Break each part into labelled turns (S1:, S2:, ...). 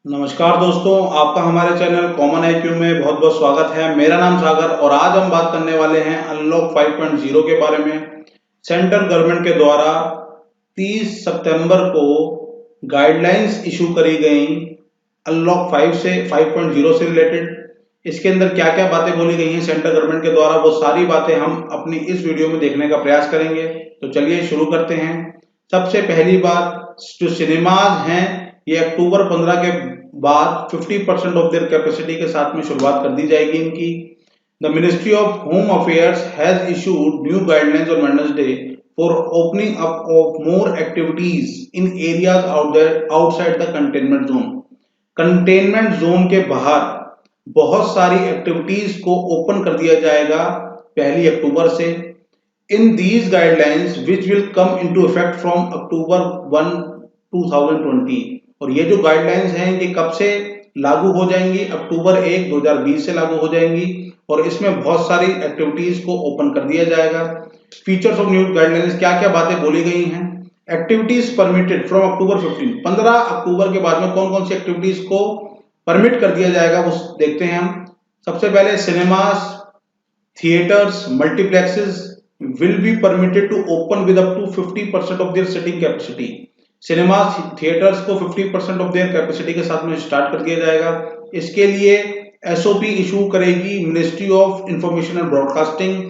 S1: नमस्कार दोस्तों, आपका हमारे चैनल कॉमन आईक्यू में बहुत बहुत स्वागत है। मेरा नाम सागर और आज हम बात करने वाले हैं अनलॉक 5.0 के बारे में। सेंट्रल गवर्नमेंट के द्वारा 30 सितंबर को गाइडलाइंस इशू करी गई अनलॉक 5.0 से रिलेटेड। इसके अंदर क्या क्या बातें बोली गई हैं सेंट्रल गवर्नमेंट के द्वारा, वो सारी बातें हम अपनी इस वीडियो में देखने का प्रयास करेंगे। तो चलिए शुरू करते हैं। सबसे पहली बात, जो सिनेमाज हैं ये अक्टूबर 15 के बाद 50% ऑफ देयर कैपेसिटी के साथ में शुरुआत कर दी जाएगी इनकी। The ministry of home affairs has issued new guidelines on Wednesday for opening up of more activities in areas outside the containment zone. Containment zone के बाहर बहुत सारी एक्टिविटीज को ओपन कर दिया जाएगा 1 अक्टूबर से। In these guidelines which will come into effect from October 1, 2020। और ये जो गाइडलाइंस हैं ये कब से लागू हो जाएंगी? अक्टूबर 1, 2020 से लागू हो जाएंगी और इसमें बहुत सारी एक्टिविटीज को ओपन कर दिया जाएगा। फीचर्स ऑफ न्यू गाइडलाइंस, क्या क्या बातें बोली गई हैं। एक्टिविटीज परमिटेड फ्रॉम अक्टूबर 15 अक्टूबर के बाद में कौन कौन सी एक्टिविटीज को परमिट कर दिया जाएगा वो देखते हैं हम। सबसे पहले cinemas, theatres, multiplexes will be permitted to open with up to 50% of their sitting capacity। Cinema theatres को 50% ऑफ देयर कैपेसिटी के साथ में स्टार्ट कर दिया जाएगा। इसके लिए एसओपी इशू करेगी ministry of information and broadcasting.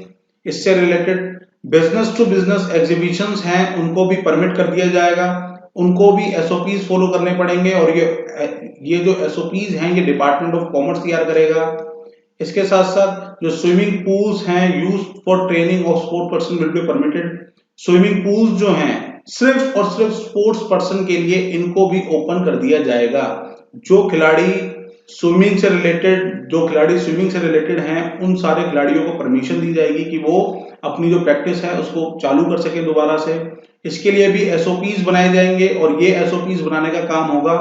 S1: इससे related business to business exhibitions हैं उनको भी परमिट कर दिया जाएगा, उनको भी एसओपीज फॉलो करने पड़ेंगे और ये जो एसओपीज हैं ये डिपार्टमेंट ऑफ कॉमर्स तैयार करेगा। इसके साथ साथ जो स्विमिंग पूल्स हैं use for training of sport person will be permitted. Swimming pools जो हैं सिर्फ और सिर्फ स्पोर्ट्स पर्सन के लिए इनको भी ओपन कर दिया जाएगा। जो खिलाड़ी स्विमिंग से रिलेटेड हैं उन सारे खिलाड़ियों को परमिशन दी जाएगी कि वो अपनी जो प्रैक्टिस है उसको चालू कर सके दोबारा से। इसके लिए भी एसओपीज बनाए जाएंगे और ये एसओपीज बनाने का काम होगा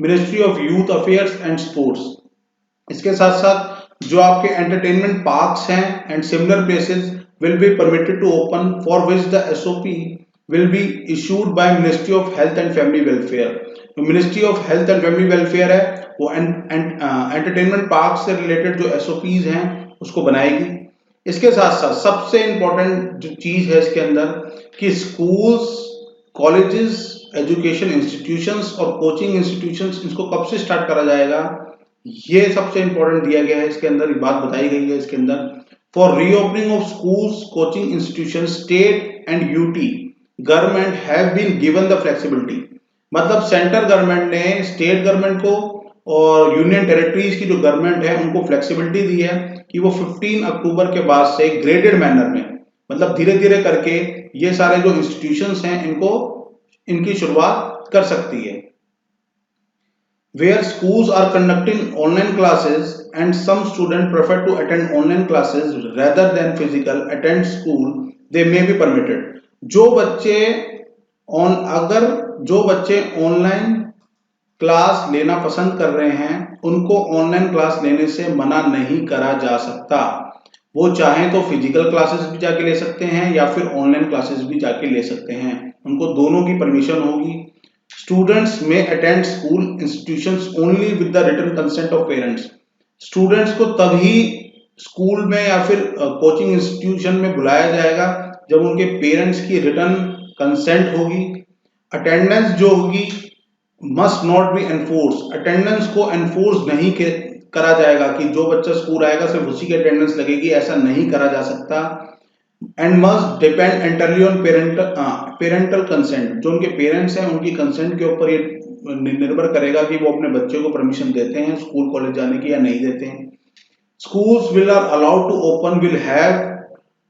S1: ministry of youth affairs and sports. इसके साथ साथ जो आपके एंटरटेनमेंट पार्क्स हैं and similar places will be permitted to open for which the SOP will be issued by ministry of health and family welfare. तो ministry of health and family welfare है वो entertainment park से related जो SOPs हैं उसको बनाएगी। इसके साथ साथ सबसे इंपॉर्टेंट जो चीज है इसके अंदर कि स्कूल्स, कॉलेजेस, एजुकेशन इंस्टीट्यूशंस और कोचिंग इंस्टीट्यूशंस इसको कब से स्टार्ट करा जाएगा, ये सबसे इंपॉर्टेंट दिया गया है इसके अंदर, बात बताई गई है इसके अंदर। For reopening of schools, coaching institution, state and UT government have been given the flexibility. मतलब सेंट्रल गवर्नमेंट ने स्टेट गवर्नमेंट को और यूनियन टेरिटरीज की जो गवर्नमेंट है उनको फ्लेक्सिबिलिटी दी है कि वो 15 अक्टूबर के बाद से ग्रेडेड मैनर में, मतलब धीरे धीरे करके ये सारे जो इंस्टीट्यूशंस हैं इनकी शुरुआत कर सकती है। Where schools are conducting online classes and some students prefer to attend online classes rather than physical attend school, they may be permitted। जो बच्चे ऑनलाइन क्लास लेना पसंद कर रहे हैं उनको ऑनलाइन क्लास लेने से मना नहीं करा जा सकता। वो चाहें तो फिजिकल क्लासेस भी जाके ले सकते हैं या फिर ऑनलाइन क्लासेस भी जाके ले सकते हैं, उनको दोनों की परमिशन होगी। Students may attend school institutions only with the written consent of parents। Students को तभी स्कूल में या फिर कोचिंग इंस्टीट्यूशन में बुलाया जाएगा जब उनके पेरेंट्स की रिटर्न कंसेंट होगी। अटेंडेंस जो होगी must not be enforce. Attendance को एनफोर्स नहीं करा जाएगा कि जो बच्चा स्कूल आएगा सिर्फ उसी की अटेंडेंस लगेगी, ऐसा नहीं करा जा सकता। And must depend entirely on parental consent. जो उनके पेरेंट्स हैं उनकी कंसेंट के ऊपर ये निर्भर करेगा कि वो अपने बच्चे को परमिशन देते हैं स्कूल कॉलेज जाने की या नहीं देते हैं। Schools will are allowed to open will have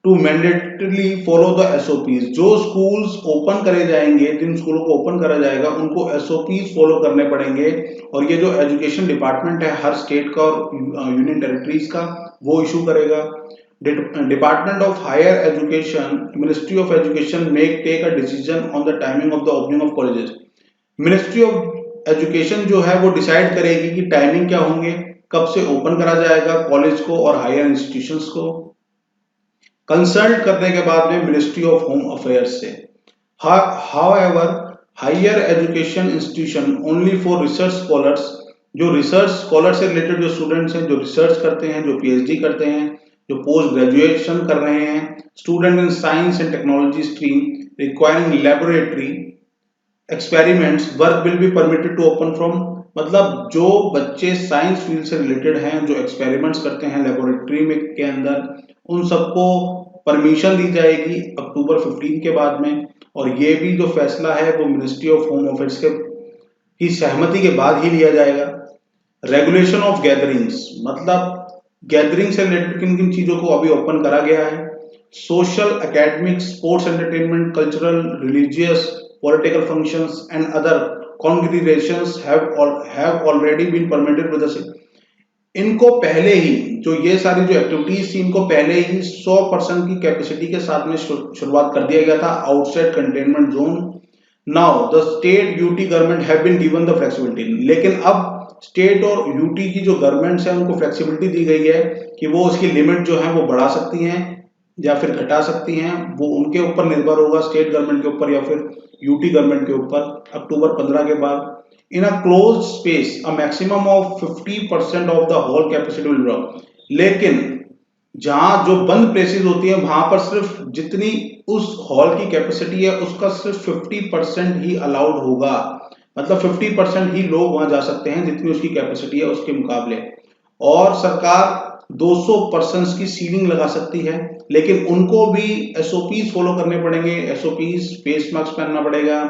S1: to mandatorily follow the SOPs. जो स्कूल्स ओपन करे जाएंगे, जिन स्कूलों को ओपन करा जाएगा उनको एसओपीज फॉलो करने पड़ेंगे और ये जो एजुकेशन डिपार्टमेंट है हर स्टेट का और यूनियन टेरिटरीज का वो इशू करेगा। Department of Higher Education, Ministry of Education may take a decision on the timing of the opening of colleges। Ministry of Education जो है वो डिसाइड करेगी कि टाइमिंग क्या होंगे, कब से ओपन करा जाएगा कॉलेज को और हायर इंस्टीट्यूशंस को, कंसल्ट करने के बाद में मिनिस्ट्री ऑफ होम अफेयर्स से। However, higher education institution only for research scholars जो रिसर्च स्कॉलर से रिलेटेड जो स्टूडेंट्स हैं, जो रिसर्च करते हैं, जो पीएचडी करते हैं, जो पोस्ट ग्रेजुएशन कर रहे हैं, student in science and technology stream requiring laboratory experiments work will be permitted to open from, मतलब जो बच्चे साइंस फील्ड से रिलेटेड हैं, जो एक्सपेरिमेंट्स करते हैं लेबोरेटरी में के अंदर, उन सबको परमिशन दी जाएगी अक्टूबर 15 के बाद में। और ये भी जो फैसला है वो मिनिस्ट्री ऑफ होम अफेयर्स के की सहमति के बाद ही लिया जाएगा। रेगुलेशन ऑफ गैदरिंग्स, मतलब गैदरिंग से रिलेटेड किन किन चीजों को अभी ओपन करा गया है। Social, academic, sports, entertainment, cultural, religious, political functions and other congregations have already been permitted with the, इनको पहले ही जो ये सारी जो एक्टिविटीज थी इनको पहले ही 100% की कैपेसिटी के साथ में शुरुआत कर दिया गया था outside containment zone. Now the state UT government have been given the flexibility, लेकिन अब स्टेट और यूटी की जो गवर्नमेंट्स है उनको फ्लेक्सिबिलिटी दी गई है कि वो उसकी लिमिट जो है वो बढ़ा सकती हैं या फिर घटा सकती हैं। वो उनके ऊपर निर्भर होगा, स्टेट गवर्नमेंट के ऊपर या फिर यूटी गवर्नमेंट के ऊपर अक्टूबर 15 के बाद। In a close space a maximum of 50% of the whole capacity will drop, लेकिन जहां जो बंद प्लेसेस होती है वहां पर सिर्फ जितनी उस हॉल की कैपेसिटी है उसका सिर्फ 50% ही अलाउड होगा, मतलब 50% ही लोग वहां जा सकते हैं जितनी उसकी कैपेसिटी है उसके मुकाबले। और सरकार 200 पर्सन की सीलिंग लगा सकती है, लेकिन उनको भी एसओपीज फॉलो करने पड़ेंगे। एसओपीज, फेस मास्क पहनना पड़ेगा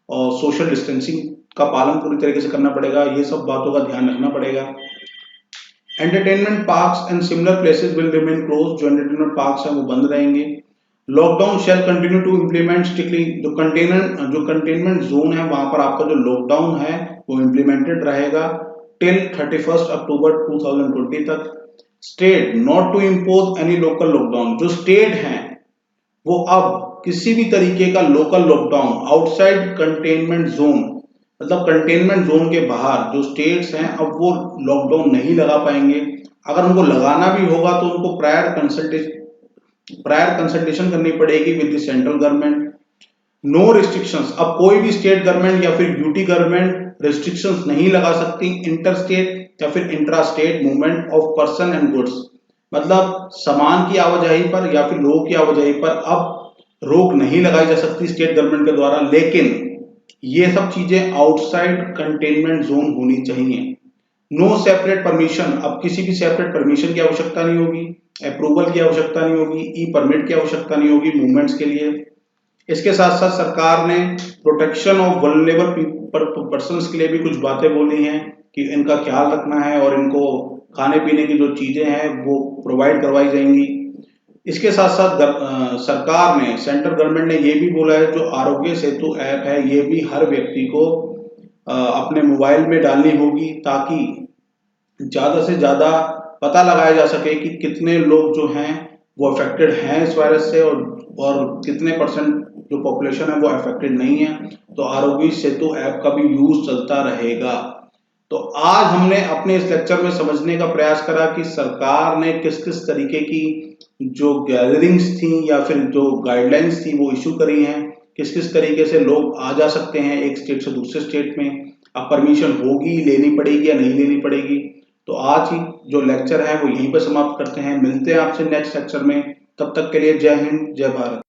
S1: और सोशल डिस्टेंसिंग का पालन पूरी तरीके से करना पड़ेगा, ये सब बातों का ध्यान रखना पड़ेगा। Entertainment parks and similar places will remain close, जो एंटरटेनमेंट पार्क्स हैं वो बंद रहेंगे। Lockdown shall continue to implement strictly, जो कंटेनमेंट जोन है वहां पर आपका जो लॉकडाउन है वो इम्प्लीमेंटेड रहेगा टिल 31 अक्टूबर 2020 तक। State not to impose any local lockdown, जो स्टेट हैं वो अब किसी भी तरीके का local lockdown outside containment zone, मतलब कंटेनमेंट जोन के बाहर जो स्टेट्स हैं अब वो लॉकडाउन नहीं लगा पाएंगे। अगर उनको लगाना भी होगा तो उनको प्रायर कंसल्टेशन करनी पड़ेगी with the central government. No restrictions, अब कोई भी स्टेट गवर्नमेंट या फिर यूटी गवर्नमेंट रिस्ट्रिक्शंस नहीं लगा सकती इंटर स्टेट या फिर intra state movement of person and goods, मतलब सामान की आवाजाही पर या फिर लोगों की आवाजाही पर अब रोक नहीं लगाई जा सकती स्टेट गवर्नमेंट के द्वारा, लेकिन ये सब चीजें आउटसाइड कंटेनमेंट जोन होनी चाहिए। नो सेपरेट परमिशन, अब किसी भी सेपरेट परमिशन की आवश्यकता नहीं होगी, अप्रूवल की आवश्यकता नहीं होगी, ई परमिट की आवश्यकता नहीं होगी मूवमेंट्स के लिए। इसके साथ साथ सरकार ने प्रोटेक्शन ऑफ वल्नरेबल पर्सन्स के लिए भी कुछ बातें बोली हैं कि इनका ख्याल रखना है और इनको खाने पीने की जो चीजें हैं वो प्रोवाइड करवाई जाएंगी। इसके साथ साथ सरकार ने, सेंट्रल गवर्नमेंट ने ये भी बोला है जो आरोग्य सेतु ऐप है ये भी हर व्यक्ति को अपने मोबाइल में डालनी होगी ताकि ज्यादा से ज्यादा पता लगाया जा सके कि कितने लोग जो हैं वो अफेक्टेड हैं इस वायरस से और कितने परसेंट जो पॉपुलेशन है वो अफेक्टेड नहीं है। तो आरोग्य सेतु ऐप का भी यूज चलता रहेगा। तो आज हमने अपने इस लेक्चर में समझने का प्रयास करा कि सरकार ने किस किस तरीके की जो गैदरिंग्स थी या फिर जो गाइडलाइंस थी वो इशू करी हैं, किस किस तरीके से लोग आ जा सकते हैं एक स्टेट से दूसरे स्टेट में, अब परमिशन होगी, लेनी पड़ेगी या नहीं लेनी पड़ेगी। तो आज ही जो लेक्चर है वो यहीं पर समाप्त करते हैं, मिलते हैं आपसे नेक्स्ट लेक्चर में, तब तक के लिए जय हिंद जय भारत।